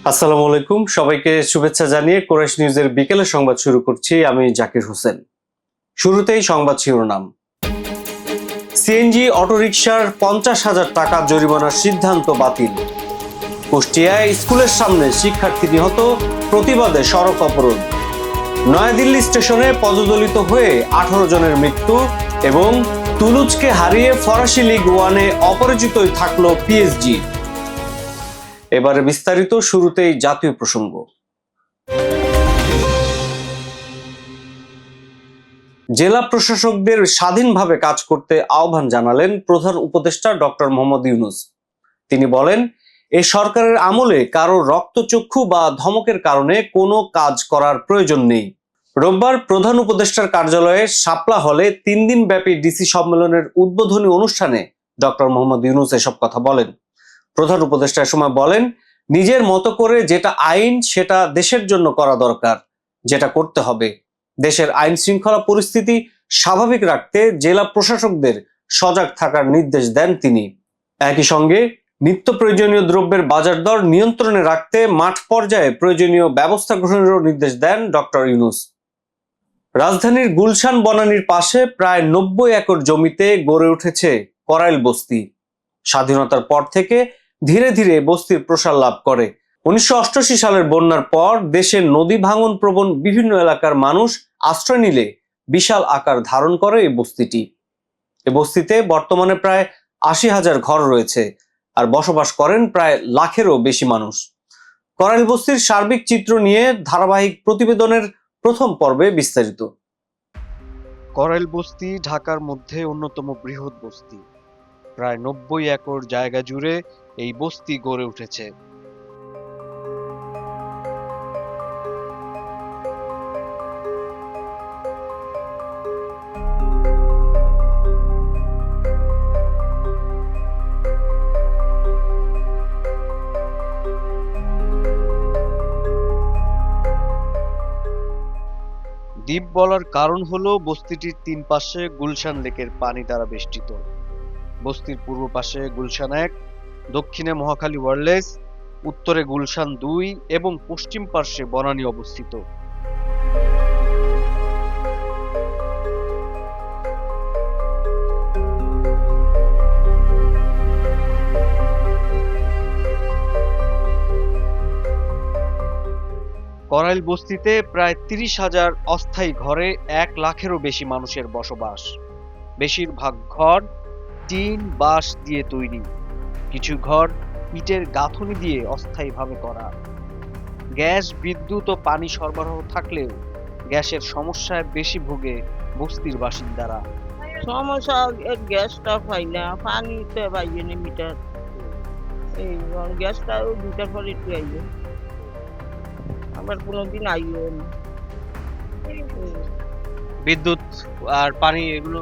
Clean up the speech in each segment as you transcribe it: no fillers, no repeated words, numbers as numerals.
আসসালামু আলাইকুম, সবাইকে শুভেচ্ছা জানিয়ে কোরাইশ নিউজের বিকেলের সংবাদ শুরু করছি। আমি জাকির হোসেন। শুরুতেই সংবাদ শিরোনাম। সিএনজি অটোরিকশার 50,000 টাকা জরিমানার সিদ্ধান্ত বাতিল। কুষ্টিয়ায় স্কুলের সামনে শিক্ষার্থী নিহত, প্রতিবাদে সড়ক অবরোধ। নয়াদিল্লি স্টেশনে পদদলিত হয়ে 18 জনের মৃত্যু এবং তুলুজকে হারিয়ে ফরাসি লিগ ওয়ানে অপরাজিতই থাকলো পিএসজি। এবারে বিস্তারিত। শুরুতেই জাতীয় প্রসঙ্গ। জেলা প্রশাসকদের স্বাধীনভাবে কাজ করতে আহ্বান জানালেন প্রধান উপদেষ্টা ডক্টর মোহাম্মদ ইউনূস। তিনি বলেন, এই সরকারের আমলে কারো রক্তচক্ষু বা ধমকের কারণে কোনো কাজ করার প্রয়োজন নেই। রোববার প্রধান উপদেষ্টার কার্যালয়ে শাপলা হলে 3 দিন ব্যাপী ডিসি সম্মেলনের উদ্বোধনী অনুষ্ঠানে ডক্টর মোহাম্মদ ইউনূস এসব কথা বলেন। প্রধান উপদেষ্টা সময় বলেন, নিজের মতো করে যেটা আইন সেটা দেশের জন্য করা দরকার, যেটা করতে হবে। দেশের আইন শৃঙ্খলা পরিস্থিতি স্বাভাবিক রাখতে জেলা প্রশাসকদের সজাগ থাকার নির্দেশ দেন তিনি। একই সঙ্গে নিত্য প্রয়োজনীয় দ্রব্যের বাজার দর নিয়ন্ত্রণে রাখতে মাঠ পর্যায়ে প্রয়োজনীয় ব্যবস্থা গ্রহণেরও নির্দেশ দেন ডক্টর ইউনূস। রাজধানীর গুলশান বনানীর পাশে প্রায় 90 একর জমিতে গড়ে উঠেছে করাইল বস্তি। স্বাধীনতার পর থেকে ধীরে ধীরে বস্তির প্রসার লাভ করে। 1988 সালের বন্যার পর দেশের নদী ভাঙন প্রবণ বিভিন্ন এলাকার মানুষ আশ্রয় নিলে বিশাল আকার ধারণ করে এই বস্তিটি। এই বস্তিতে বর্তমানে প্রায় 80,000 ঘর রয়েছে আর বসবাস করেন প্রায় লাখেরও বেশি মানুষ। করাইল বস্তির সার্বিক চিত্র নিয়ে ধারাবাহিক প্রতিবেদনের প্রথম পর্বে বিস্তারিত। করাইল বস্তি ঢাকার মধ্যে অন্যতম বৃহৎ বস্তি। প্রায় 90 একর জায়গা জুড়ে এই বস্তি গড়ে উঠেছে। দ্বীপ বলার কারণ হলো বস্তিটির 3 পাশে গুলশান লেকের পানি দ্বারা বেষ্টিত। বস্তির পূর্ব পাশে গুলশান 1, দক্ষিণে মহাখালী ওয়ারলেস, উত্তরে গুলশান 2 এবং পশ্চিম পার্শ্বে বনানী অবস্থিত। করাইল বস্তিতে প্রায় 30,000 অস্থায়ী ঘরে 1 লাখেরও বেশি মানুষের বসবাস। বেশিরভাগ ঘর টিন বাঁশ দিয়ে তৈরি, কিছু ঘর ইটের গাঁথনি দিয়ে অস্থায়ীভাবে করা। গ্যাস, বিদ্যুৎ ও পানি সরবরাহ থাকলেও গ্যাসের সমস্যায় বেশি ভোগে বস্তির বাসিন্দারা। সমস্যা গ্যাসটা পাই না, পানিতে পাইয়ে না মিটার, এই গ্যাসটাও 2টার পরে একটু আইবে, আবার কোনোদিন আইও না। বিদ্যুৎ আর পানি এগুলো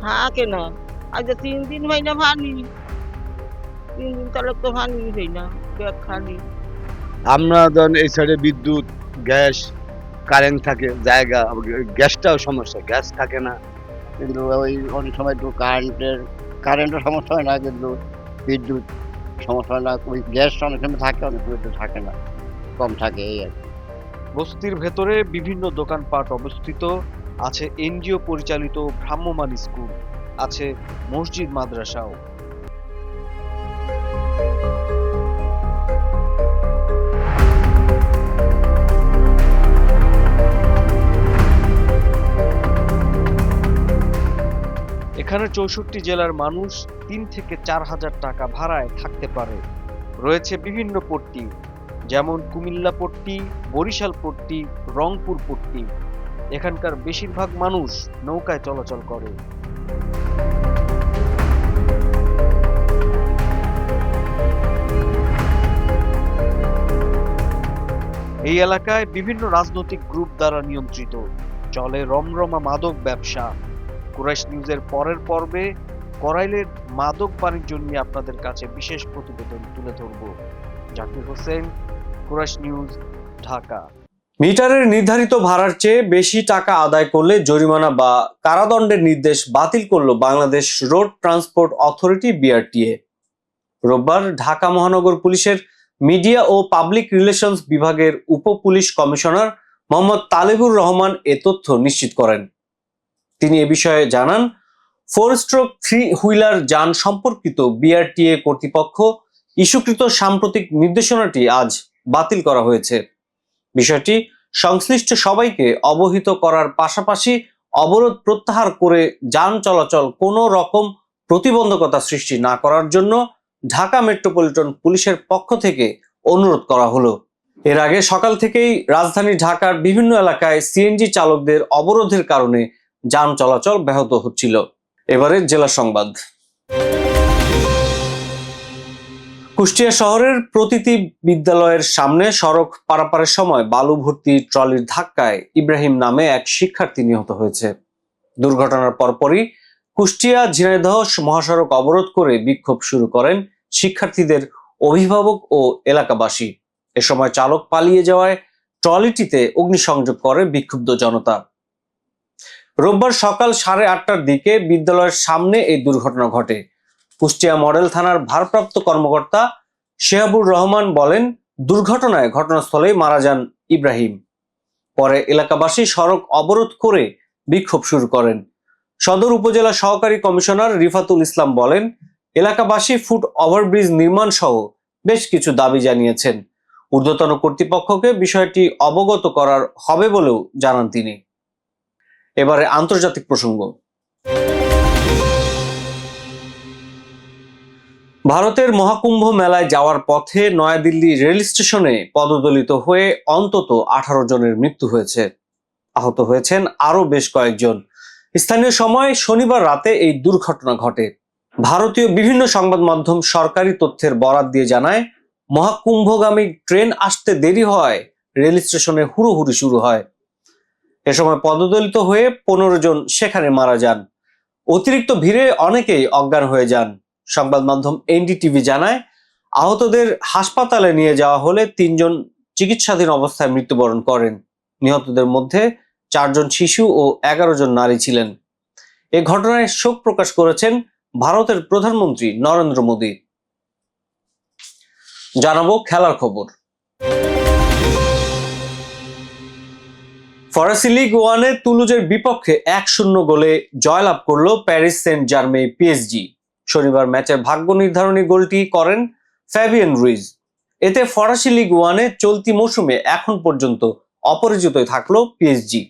থাকে না, আজ 3 দিন হয় না পানি, 3 দিন তাহলে তো পানি হয় না, ব্যাগ খালি। আমরা ধরেন এই সাইডে বিদ্যুৎ, গ্যাস, কারেন্ট থাকে, জায়গা, গ্যাসটাও সমস্যা, গ্যাস থাকে না। কিন্তু ওই অনেক সময় একটু কারেন্টের সমস্যা হয় না, কিন্তু বিদ্যুৎ সমস্যা হয় না। ওই গ্যাস অনেক সময় থাকে, অনেক সময় একটু থাকে না, কম থাকে, এই আর কি। বস্তির ভেতরে বিভিন্ন দোকানপাট অবস্থিত আছে, এনজিও পরিচালিত ভ্রাম্যমাণ স্কুল আছে, মসজিদ মাদ্রাসাও। এখানে 64 জেলার মানুষ 3 থেকে 4,000 টাকা ভাড়ায় থাকতে পারে। রয়েছে বিভিন্ন পট্টি, যেমন কুমিল্লা পট্টি, বরিশাল পট্টি, রংপুর পট্টি। এখানকার বেশিরভাগ মানুষ নৌকায় চলাচল করে। এই এলাকায় বিভিন্ন রাজনৈতিক গ্রুপ দ্বারা নিয়ন্ত্রিত, চলে রমরমা মাদক ব্যবসা। কোরাইশ নিউজের পরের পর্বে করাইলের মাদক বাণিজ্য নিয়ে আপনাদের কাছে বিশেষ প্রতিবেদন তুলে ধরব। জাকির হোসেন, কোরাইশ নিউজ, ঢাকা। মিটারের নির্ধারিত ভাড়ার চেয়ে বেশি টাকা আদায় করলে জরিমানা বা কারাদণ্ডের নির্দেশ বাতিল করল Bangladesh road transport authority BRTA. রোববার ঢাকা মহানগর পুলিশের মিডিয়া ও পাবলিক রিলেশনস বিভাগের উপ-পুলিশ কমিশনার মোহাম্মদ তালেবুর রহমান এ তথ্য নিশ্চিত করেন। তিনি এ বিষয়ে জানান, 4-3 হুইলার যান সম্পর্কিত বিআরটিএ কর্তৃপক্ষ ইস্যুকৃত সাম্প্রতিক নির্দেশনাটি আজ বাতিল করা হয়েছে। বিষয়টি সংশ্লিষ্ট সবাইকে অবহিত করার পাশাপাশি অবরোধ প্রত্যাহার করে যান চলাচল কোনো রকম প্রতিবন্ধকতা সৃষ্টি না করার জন্য ঢাকা মেট্রোপলিটন পুলিশের পক্ষ থেকে অনুরোধ করা হলো। এর আগে সকাল থেকেই রাজধানী ঢাকার বিভিন্ন এলাকায় সিএনজি চালকদের অবরোধের কারণে যান চলাচল ব্যাহত হচ্ছিল। এবারে জেলা সংবাদ। কুষ্টিয়া শহরের প্রতিটি বিদ্যালয়ের সামনে সড়ক পারাপারের সময় বালু ভর্তি ট্রলির ধাক্কায় ইব্রাহিম নামে এক শিক্ষার্থী নিহত হয়েছে। দুর্ঘটনার পরপরই কুষ্টিয়া ঝিনাইদহ মহাসড়ক অবরোধ করে বিক্ষোভ শুরু করেন শিক্ষার্থীদের অভিভাবক ও এলাকাবাসী। এ সময় চালক পালিয়ে যাওয়ায় ট্রলিটিতে অগ্নিসংযোগ করে বিক্ষুব্ধ জনতা। রোববার সকাল 8:30টার দিকে বিদ্যালয়ের সামনে এই দুর্ঘটনা ঘটে। কুষ্টিয়া মডেল থানার ভারপ্রাপ্ত কর্মকর্তা শেহাবুর রহমান বলেন, দুর্ঘটনায় ঘটনাস্থলেই মারা যান ইব্রাহিম। পরে এলাকাবাসী সড়ক অবরোধ করে বিক্ষোভ শুরু করেন। সদর উপজেলা সহকারী কমিশনার রিফাতুল ইসলাম বলেন, এলাকাবাসী ফুট ওভারব্রিজ নির্মাণ সহ বেশ কিছু দাবি জানিয়েছেন। ঊর্ধ্বতন কর্তৃপক্ষকে বিষয়টি অবগত করার হবে বলেও জানান তিনি। এবারে আন্তর্জাতিক প্রসঙ্গ। ভারতের মহাকুম্ভ মেলায় যাওয়ার পথে নয়াদিল্লি রেল স্টেশনে পদদলিত হয়ে অন্তত 18 জনের মৃত্যু হয়েছে। আহত হয়েছেন আরো বেশ কয়েকজন। স্থানীয় সময় শনিবার রাতে এই দুর্ঘটনা ঘটে। ভারতীয় বিভিন্ন সংবাদ মাধ্যম সরকারি তথ্যের বরাত দিয়ে জানায়, মহাকুম্ভগামী ট্রেন আসতে দেরি হয় রেল স্টেশনে হুড়োহুড়ি শুরু হয়। এ সময় পদদলিত হয়ে 15 জন সেখানে মারা যান। অতিরিক্ত ভিড়ে অনেকেই অজ্ঞান হয়ে যান। সংবাদ মাধ্যম এনডিটিভি জানায়, আহতদের হাসপাতালে নিয়ে যাওয়া হলে 3 জন চিকিৎসাধীন অবস্থায় মৃত্যুবরণ করেন। নিহতদের মধ্যে 4 জন শিশু ও 11 জন নারী ছিলেন। এ ঘটনায় শোক প্রকাশ করেছেন ভারতের প্রধানমন্ত্রী নরেন্দ্র মোদী। জানাবো খেলার খবর। ফরাসি লিগ 1-এ তুলুজের বিপক্ষে 1-0 গোলে জয়লাভ করলো প্যারিস সেন্ট জার্মেই পিএসজি। শনিবার ম্যাচের ভাগ্য নির্ধারণী গোলটি করেন ফ্যাবিয়ান রুইজ। এতে ফরাসি লিগ 1-এ চলতি মৌসুমে এখন পর্যন্ত অপরাজিতই থাকলো পিএসজি।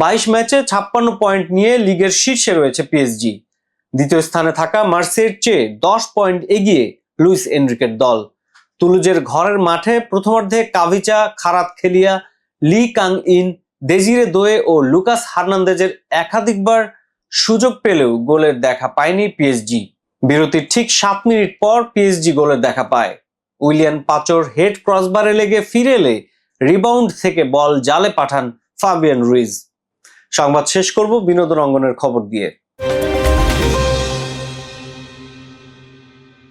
22 ম্যাচে 56 পয়েন্ট নিয়ে লিগের শীর্ষে রয়েছে পিএসজি। দ্বিতীয় স্থানে থাকা মার্সেইয়ের চেয়ে 10 পয়েন্ট এগিয়ে লুইস এনরিকের দল। তুলুজের ঘরের মাঠে প্রথমার্ধে কাভিচা, খারাতখেলিয়া, লি কাং ইন, দেজিরে দোয়ে ও লুকাস হার্নান্দেজের একাধিকবার সুযোগ পেলেও গোলের দেখা পায়নি পিএসজি। বিরতির ঠিক 7 মিনিট পর পিএসজি গোলের দেখা পায়। উইলিয়ান পাচোর হেড ক্রসবারে লেগে ফিরে এলে রিবাউন্ড থেকে বল জালে পাঠান ফাবিয়ান রুইজ। সংবাদ শেষ করব বিনোদন অঙ্গনের খবর দিয়ে।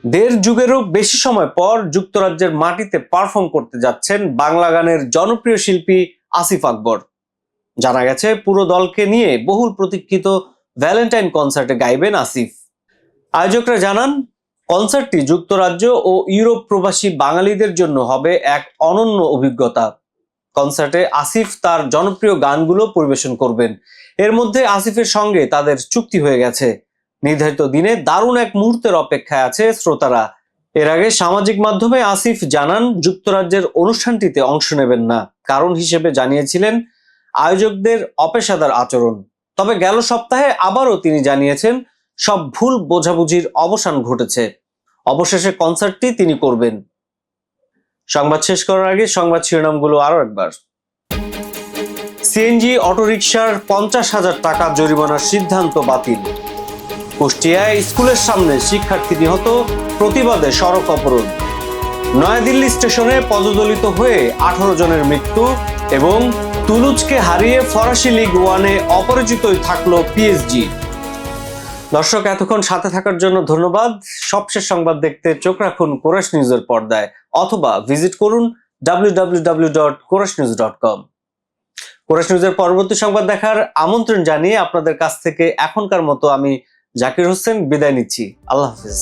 1.5 যুগেরও বেশি সময় পর যুক্তরাজ্যের মাটিতে পারফর্ম করতে যাচ্ছেন বাংলা গানের জনপ্রিয় শিল্পী আসিফ আকবর। জানা গেছে, পুরো দলকে নিয়ে বহুল প্রতীক্ষিত ভ্যালেন্টাইন কনসার্টে গাইবেন আসিফ। আয়োজকরা জানান, কনসার্টটি যুক্তরাজ্য ও ইউরোপ প্রবাসী বাঙালিদের জন্য হবে এক অনন্য অভিজ্ঞতা। কনসার্টে আসিফ তার জনপ্রিয় গানগুলো পরিবেশন করবেন। এর মধ্যে আসিফের সঙ্গে তাদের চুক্তি হয়ে গেছে। নির্ধারিত দিনে দারুণ এক মুহূর্তের অপেক্ষায় আছে শ্রোতারা। এর আগে সামাজিক মাধ্যমে আসিফ জানান, যুক্তরাজ্যের অনুষ্ঠানটিতে অংশ নেবেন না। কারণ হিসেবে জানিয়েছিলেন আয়োজকদের অপেশাদার আচরণ। তবে গেল সপ্তাহে আবারও তিনি জানিয়েছেন, সব ভুল বোঝাবুঝির অবসান ঘটেছে। অবশেষে কনসার্টটি তিনি করবেন। সংবাদ শেষ করার আগে সংবাদ শিরোনামগুলো আরো একবার। সিএনজি অটোরিকশার 50,000 টাকা জরিমানার সিদ্ধান্ত বাতিল। কুষ্টিয়ায় স্কুলের সামনে শিক্ষার্থী নিহত, প্রতিবাদে সড়ক অবরোধ। নয়াদিল্লি স্টেশনে পদদলিত হয়ে 18 জনের মৃত্যু এবং তুলুজকে হারিয়ে ফরাসি লিগ 1-এ অপরাজিতই থাকলো পিএসজি। দর্শক, এতক্ষণ সাথে থাকার জন্য ধন্যবাদ। সবশেষ সংবাদ দেখতে চোখ রাখুন কোরাস নিউজের পর্দায় অথবা ভিজিট করুন www.korashnews.com। কোরাস নিউজের পরবর্তী সংবাদ দেখার আমন্ত্রণ জানিয়ে আপনাদের কাছ থেকে এখনকার মতো আমি জাকির হোসেন বিদায় নিচ্ছি। আল্লাহ হাফেজ।